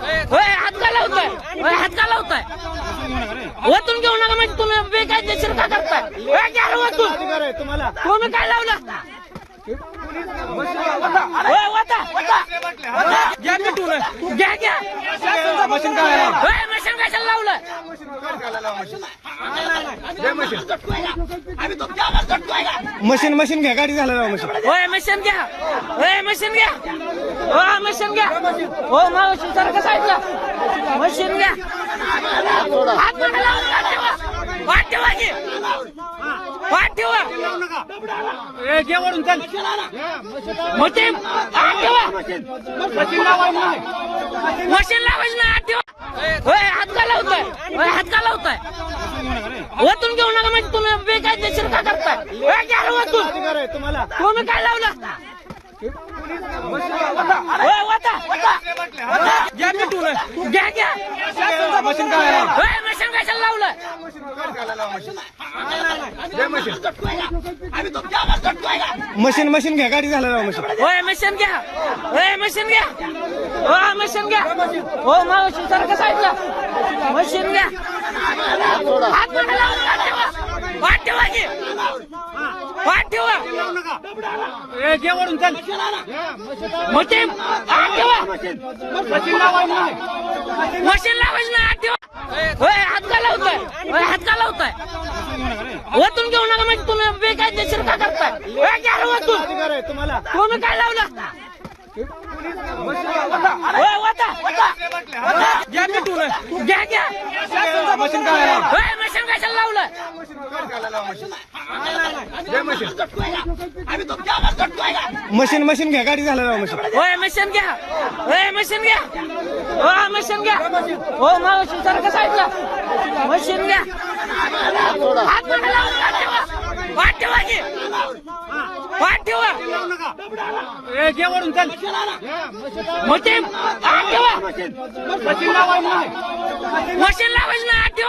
होय हात का लावताय हात का लावताय वतून घेऊ नका म्हणजे तुम्ही बेकायदेशीर का करताय वतून तुम्ही काय लावलं मशीन कशाला लावलं मशीन घ्या गाडी झाला मशीन होय मशीन घ्या होय मशीन घ्या हो मशीन घ्या हो मावशी सारखं साईडला मशीन घ्या हात नका लावून वाट ठेवा की वाट ठेवा मशीन लावायचं ना हात ठेवा होय हात का लावताय होय हात का लावताय वतून घेऊ नका म्हणजे तुम्ही बेकायदेशीर का करताय वतून तुम्ही काय लावलं घ्या घ्या मशीन कशाला लावलं मशीन घ्या गाडी झाला मशीन होय मशीन घ्या होय मशीन घ्या हो मशीन घ्या हो मावशी सारखं साईडला मशीन घ्या हात नका लावून वाट ठेवा की वाट ठेवा मशीन लावायचं ना हात ठेवा होय हात का लावताय होय हात का लावताय वतून घेऊ नका म्हणजे तुम्ही बेकायदेशीर का करताय वतून तुम्ही काय लावलं घ्या घ्या होय मशीन कशाला लावलं मशीन घ्या गाडी झाला मशीन होय मशीन घ्या होय मशीन घ्या हो मशीन घ्या हो मावशी सारखं साईडला मशीन घ्या हात नका लावून वाट ठेवा की वाट ठेवा मशीन लावायचं ना हात ठेवा